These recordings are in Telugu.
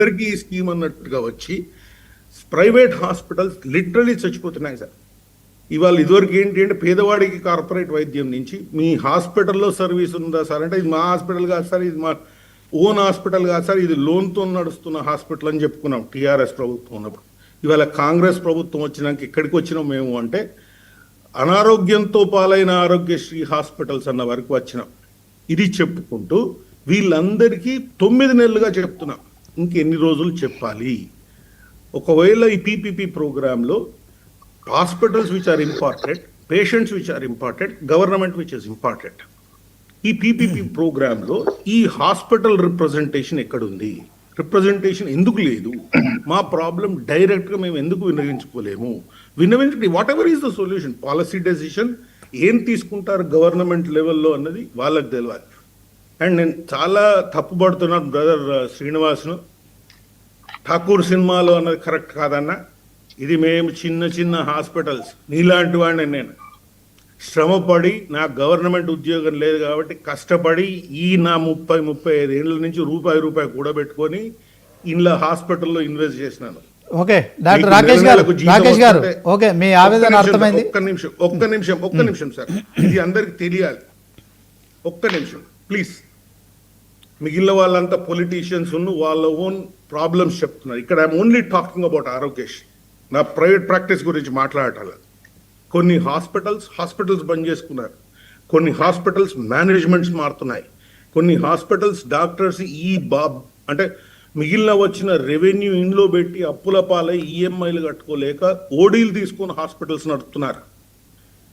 అందరికీ ఈ స్కీమ్ అన్నట్టుగా వచ్చి ప్రైవేట్ హాస్పిటల్స్ లిటరలీ చచ్చిపోతున్నాయి సార్. ఇవాళ ఇదివరకు ఏంటి అంటే పేదవాడికి కార్పొరేట్ వైద్యం నుంచి మీ హాస్పిటల్లో సర్వీస్ ఉందా సార్ అంటే ఇది మా హాస్పిటల్ కాదు సార్, ఇది మా ఓన్ హాస్పిటల్ కాదు సార్, ఇది లోన్తో నడుస్తున్న హాస్పిటల్ అని చెప్పుకున్నాం టీఆర్ఎస్ ప్రభుత్వం ఉన్నప్పుడు. ఇవాళ కాంగ్రెస్ ప్రభుత్వం వచ్చినాక ఇక్కడికి వచ్చినాం మేము అంటే అనారోగ్యంతో పాలైన ఆరోగ్యశ్రీ హాస్పిటల్స్ అన్న వరకు వచ్చినాం. ఇది చెప్పుకుంటూ వీళ్ళందరికీ 9 నెలలుగా చెప్తున్నాం, ఇంకెన్ని రోజులు చెప్పాలి. ఒకవేళ ఈ పీపీపీ ప్రోగ్రాంలో hospitals which are important, patients which are important, government which is important, ఈ పీపీపీ ప్రోగ్రాంలో ఈ హాస్పిటల్ రిప్రజెంటేషన్ ఎక్కడుంది? రిప్రజెంటేషన్ ఎందుకు లేదు? మా ప్రాబ్లం డైరెక్ట్గా మేము ఎందుకు విన్నవించుకోలేము? Whatever is the solution, policy decision ఏం తీసుకుంటారు గవర్నమెంట్ లెవెల్లో అన్నది వాళ్ళకి తెలియాలి. అండ్ నేను చాలా తప్పుపడుతున్నాను బ్రదర్ శ్రీనివాస్ను, ఠాకూర్ సినిమాలో అన్నది కరెక్ట్ కాదన్న. ఇది మేము చిన్న చిన్న హాస్పిటల్స్, నీలాంటి వాడిని నేను శ్రమపడి, నాకు గవర్నమెంట్ ఉద్యోగం లేదు కాబట్టి కష్టపడి ఈ నా 30-35 ఏళ్ళ నుంచి రూపాయి కూడబెట్టుకొని ఇంట్లో హాస్పిటల్లో ఇన్వెస్ట్ చేసినాను. ఓకే డాక్టర్ రాకేష్ గారు ఓకే మీ ఆవేదన అర్థమైంది. ఒక్క నిమిషం సార్, ఇది అందరికి తెలియాలి. ఒక్క నిమిషం ప్లీజ్. మిగిలిన వాళ్ళంతా పొలిటీషియన్స్ వాళ్ళ ఓన్ ప్రాబ్లమ్స్ చెప్తున్నారు. ఇక్కడ I'm only talking about Aarogyasri, నా ప్రైవేట్ ప్రాక్టీస్ గురించి మాట్లాడటం. కొన్ని హాస్పిటల్స్ బంద్ చేసుకున్నారు, కొన్ని హాస్పిటల్స్ మేనేజ్మెంట్స్ మారుతున్నాయి, కొన్ని హాస్పిటల్స్ డాక్టర్స్ అంటే మిగిలిన వచ్చిన రెవెన్యూ ఇంట్లో పెట్టి అప్పుల పాలై ఈఎంఐలు కట్టుకోలేక ఓడీలు తీసుకొని హాస్పిటల్స్ నడుపుతున్నారు.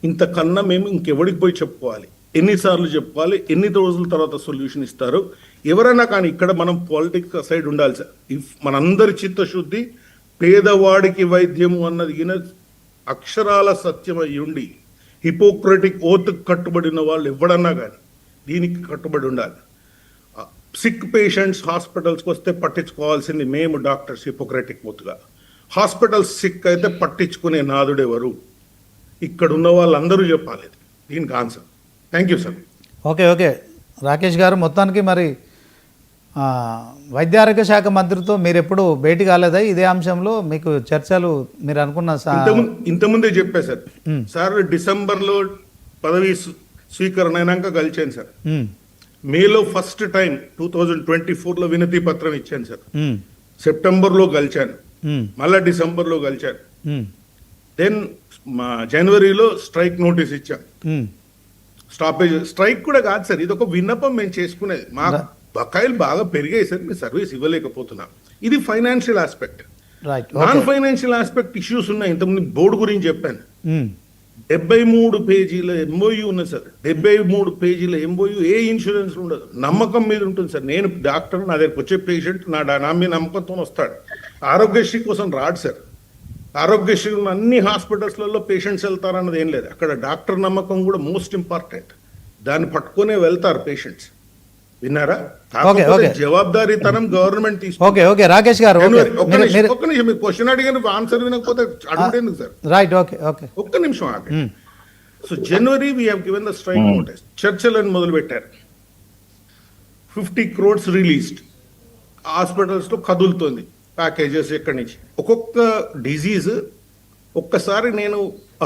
ఇంతకన్నా మేము ఇంకెవడికి పోయి చెప్పుకోవాలి? ఎన్నిసార్లు చెప్పుకోవాలి? ఎన్ని రోజుల తర్వాత సొల్యూషన్ ఇస్తారు? ఎవరైనా కానీ ఇక్కడ మనం పాలిటిక్స్ సైడ్ ఉండాలి సార్. మనందరి చిత్తశుద్ధి పేదవాడికి వైద్యము అన్నది అక్షరాల సత్యం అయి ఉండి హిపోక్రటిక్ ఓత్కు కట్టుబడిన వాళ్ళు ఎవడన్నా కానీ దీనికి కట్టుబడి ఉండాలి. సిక్ పేషెంట్స్ హాస్పిటల్స్కి వస్తే పట్టించుకోవాల్సింది మేము డాక్టర్స్ హిపోక్రటిక్ ఓత్గా. హాస్పిటల్స్ సిక్ అయితే పట్టించుకునే నాదుడెవరు? ఇక్కడ ఉన్న వాళ్ళందరూ చెప్పాలి దీనికి answer. Thank you sir. Okay Rakesh గారు, మొత్తానికి మరి వైద్య ఆరోగ్య శాఖ మంత్రితో మీరు ఎప్పుడు భేటీ కాలేదా ఇదే అంశంలో? మీకు చర్చలు మీరు అనుకున్న ఇంతకుముందే చెప్పా సార్. సార్ డిసెంబర్లో పదవి స్వీకరణ అయినాక కలిచాను సార్. మేలో ఫస్ట్ టైం 2024లో వినతి పత్రం ఇచ్చాను సార్. సెప్టెంబర్లో కలిచాను, మళ్ళా డిసెంబర్లో కలిచాను. దెన్ జనవరిలో స్ట్రైక్ నోటీస్ ఇచ్చాను. స్టాపేజ్ స్ట్రైక్ కూడా కాదు సార్, ఇది ఒక విన్నపం మేము చేసుకునేది. మా బకాయిలు బాగా పెరిగాయి సార్, మీ సర్వీస్ ఇవ్వలేకపోతున్నాం. ఇది financial aspect. Non financial aspect issues ఉన్నాయి. ఇంతకుముందు బోర్డు గురించి చెప్పాను. 73 పేజీల ఎంఓయూ ఉన్నది సార్. 73 పేజీల ఎంఓయూ ఏ ఇన్సూరెన్స్ ఉండదు, నమ్మకం మీద ఉంటుంది సార్. నేను డాక్టర్, నా దగ్గరకు వచ్చే పేషెంట్ నా మీద నమ్మకంతో వస్తాడు. ఆరోగ్యశ్రీ కోసం రాడు సార్. ఆరోగ్యశ్రీ ఉన్న అన్ని హాస్పిటల్స్లలో పేషెంట్స్ వెళ్తారన్నది ఏం లేదు. అక్కడ డాక్టర్ నమ్మకం కూడా మోస్ట్ ఇంపార్టెంట్. దాన్ని పట్టుకునే వెళ్తారు పేషెంట్స్. విన్నారా? జవాబారితనం గవర్నమెంట్ తీసుకుంటుంది. ఓకే రాకేష్ గారు, ఒక్క నిమిషం, మీరు క్వశ్చన్ అడిగిన ఆన్సర్ వినకపోతే అడుగుతేందుకు సార్? రైట్, ఓకే ఒక్క నిమిషం ఆగండి. So January we have given the strike notice. చర్చలను మొదలు పెట్టారు. 50 crores రిలీజ్డ్. హాస్పిటల్స్ లో కదులుతోంది ప్యాకేజెస్ ఎక్కడి నుంచి. ఒక్కొక్క డిజీజ్ ఒక్కసారి నేను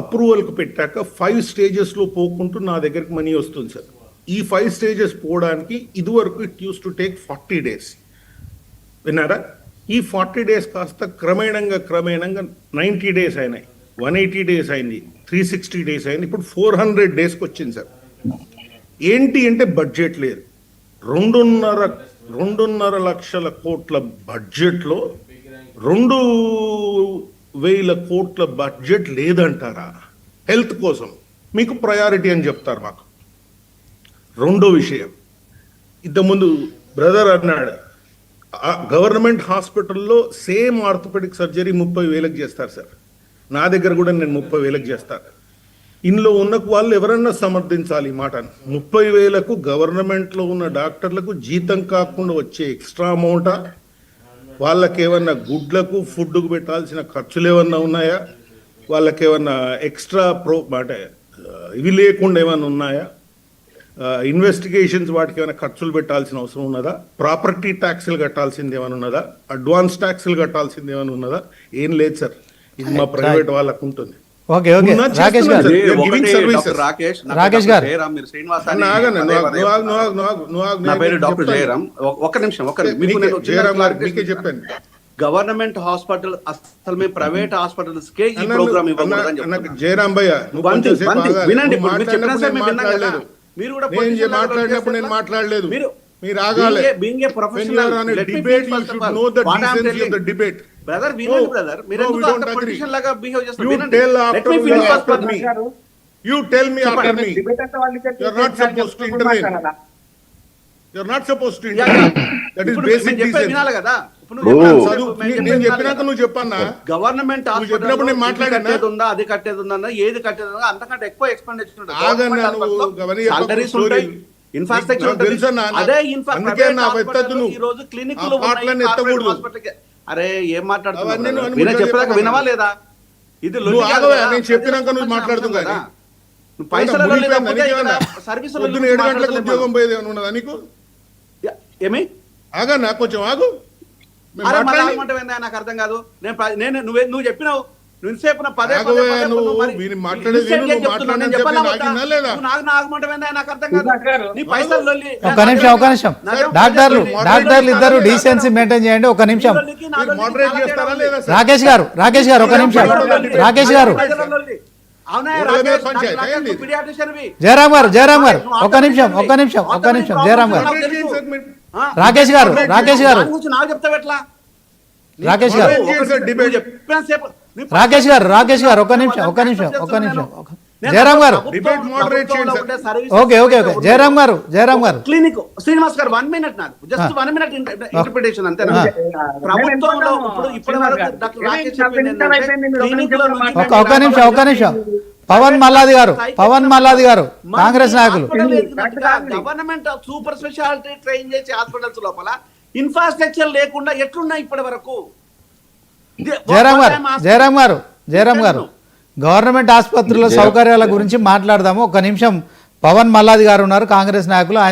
అప్రూవల్కి పెట్టాక 5 స్టేజెస్లో పోకుంటూ నా దగ్గరికి మనీ వస్తుంది సార్. ఈ 5 స్టేజెస్ పోవడానికి ఇదివరకు it use to take 40 days. విన్నారా? ఈ 40 days కాస్త క్రమేణంగా 90 days అయినాయి, 180 days అయింది, 360 days అయింది, ఇప్పుడు 400 daysకి వచ్చింది సార్. ఏంటి అంటే బడ్జెట్ లేదు. 2.5 లక్షల కోట్ల బడ్జెట్లో 2,000 కోట్ల బడ్జెట్ లేదంటారా? హెల్త్ కోసం మీకు ప్రయారిటీ అని చెప్తారు మాకు. రెండో విషయం, ఇంతకుముందు బ్రదర్ అన్నాడు, గవర్నమెంట్ హాస్పిటల్లో సేమ్ ఆర్థోపెడిక్ సర్జరీ 30,000కి చేస్తారు సార్. నా దగ్గర కూడా నేను 30,000కి చేస్తాను. ఇందులో ఉన్న వాళ్ళు ఎవరన్నా సమర్థించాలి ఈ మాట. 30,000కు గవర్నమెంట్లో ఉన్న డాక్టర్లకు జీతం కాకుండా వచ్చే ఎక్స్ట్రా అమౌంటా? వాళ్ళకేమన్నా గుడ్లకు ఫుడ్కు పెట్టాల్సిన ఖర్చులు ఏమన్నా ఉన్నాయా? వాళ్ళకేమన్నా ఎక్స్ట్రా అంటే ఇవి లేకుండా ఏమన్నా ఉన్నాయా? ఇన్వెస్టిగేషన్స్ వాటికి ఏమైనా ఖర్చులు పెట్టాల్సిన అవసరం ఉన్నదా, ప్రాపర్టీ ట్యాక్స్లు కట్టాల్సింది ఏమైనా ఉన్నదా, అడ్వాన్స్ ట్యాక్స్లు కట్టాల్సింది ఏమైనా ఉన్నదా? ఏం లేదు సార్, ఇది మా ప్రైవేట్ వాళ్ళకు ఉంటుంది. ఓకే ఓకే ఉన్నా రాకేష్ గారు చేస్తున్నాం సార్. ఒకటి Giving services. డాక్టర్ రాకేష్, నా రాకేష్ పేరు గారు. జయరామ్, మీరు శ్రీనివాస్ అని అన్న, ఆగండి, పదే నువ్వు పదే ఆగు, నువ్వు ఆగు, నువ్వు ఆగు, నా పేరు నేను డాక్టర్ చెప్తాను. జయరామ్. ఒక్క నిమిషం మీకు మీకే, నేను చిన్న జయరామ్ గారు, clarification మీకే చెప్పాను. గవర్నమెంట్ హాస్పిటల్ అసలు మేము ప్రైవేట్ హాస్పిటల్స్ కే ఈ అన్న, ప్రోగ్రామ్ అన్న, ఇవ్వకూడదని అన్న, చెప్తున్నాను. జయరామ్ భయ్య, నువ్వు One కొంచెం thing, సేపు one thing. ఆగాలి. వినండి, నువ్వు ఇప్పుడు మీరు చెప్పినా మాట్లాడినప్పుడు సార్ మేము నేను విన్నాం కదా. మాట్లాడలేదు. మీరు కూడా నేను position మాట్లాడినప్పుడు నేను level మాట్లాడలేదు. మీరు being ఆగాలి. a- being a When professional, you are on a let me debate, finish you first of should all. know the What I am decency of telling. the debate. Brother, వినండి No, brother. మీరు no, we ఎందుకు don't అంత agree. politician లాగా బిహేవ్ చేస్తారు? You వినండి. tell Let after me me, finish first after of all. me. You tell me after me. You are not supposed to intervene. You are not supposed to Yeah, intervene. yeah. That is ఇప్పుడు basic మేము చెప్పేది decency. వినాలి కదా. ఇప్పుడు నువ్వు నువ్వు చదువు, మేము చెప్పేది నేను వినాలి చెప్పినాక కదా. నువ్వు చెప్పన్నా. గవర్నమెంట్ నువ్వు చెప్పినప్పుడు నేను మాట్లాడానా? అది కట్టేది ఉందన్నా, ఏది కట్టేది ఉందా, అంతకంటే ఎక్కువ ఎక్స్పెండిచర్ ఆగన్నా నువ్వు గమని చెప్పకు సాలరీస్ story. ఉంటాయి, ఇన్ఫ్రాస్ట్రక్చర్ నాకు తెలుసా నా- అదే అందుకే నా వెత్తద్దు నువ్వు. ఈ రోజు క్లినిక్ ఆ పాటలన్నీ ఎత్తకూడదు. అరే ఏం అవన్నీ నువ్వు మాట్లాడుతున్నావు? అని వినే ముచ్చట చెప్పదాకా చెప్పకు. వినవా లేదా? ఇది నువ్వు లొల్లి కాదు ఆగవా? కదా. నేను చెప్పినాక నువ్వు మాట్లాడుతూ కదా. కానీ. నువ్వు పైసల లొల్లి ముడిపోయిందా? తప్పితే నీకు ఏమన్నా? ఇక్కడ సర్వీసుల పొద్దున్న గురించి 7 గంటలకు మాట్లాడలేము ఉద్యోగం మనం. పోయేది ఏమన్నా ఉన్నదా నీకు? ఏమి ఆగా, నాకు కొంచెం ఆగు. మేము అరే మళ్ళీ మాట్లాడి- ఆగమంటావు ఏందా? నాకు అర్థం కాదు. నువ్వు చెప్పినావు నువ్వు ఇంతసేపు నా పదే పదే ఆగవే, పదే నువ్వు మరి వీని మాట్లాడేది ఇన్స్టెంట్ నువ్వు చెప్తున్నావు. మాట్లాడిన నేను చెప్పి చెప్పాలా నాకు వద్దా? విన్నా లేదా? నువ్వు నాకు ఆగమంటావు ఏందా? నాకు అర్థం కాదు. నీ పైసలు లొల్లి. ఒక నిమిషం ఒక నిమిషం డాక్టర్లు ఇద్దరు డీసెన్సీ మెయింటైన్ చేయండి. ఒక నిమిషం మీరు మోడరేట్ చేస్తారా లేదా సార్? రాకేష్ గారు ఒక నిమిషం రాకేష్ గారు జయరామ్ గారు ఒక నిమిషం జయరామ్ గారు మోడరేట్ చేయండి సార్ మీరు. రాకేష్ గారు నాకు చెప్తావు ఎట్లా? రాకేష్ గారు రాకేష్ గారు ఒక నిమిషం జయరామ్ గారు Debate moderate చేయండి సార్. ఓకే జయరామ్ గారు క్లినిక్ శ్రీనివాస్ గారు 1 మినిట్ నాకు జస్ట్ 1 మినిట్ ఇంటర్ప్రిటేషన్ అంతేనా? ప్రభుత్వంలో ఇప్పటి వరకు డాక్టర్ రాకేష్ చెప్పింది ఏంటంటే క్లినిక్లో నుంచి ఒక నిమిషం పవన్ మల్లాది గారు కాంగ్రెస్ నాయకులు గవర్నమెంట్ సూపర్ స్పెషాలిటీ ట్రైన్ చేసే హాస్పిటల్స్ లోపల ఇన్ఫ్రాస్ట్రక్చర్ లేకుండా ఎట్లున్నాయి ఇప్పటి వరకు? జయరామ్ గారు గవర్నమెంట్ ఆసుపత్రుల సౌకర్యాల గురించి మాట్లాడదాము. ఒక నిమిషం పవన్ మల్లాది గారు ఉన్నారు, కాంగ్రెస్ నాయకులు, ఆయనతో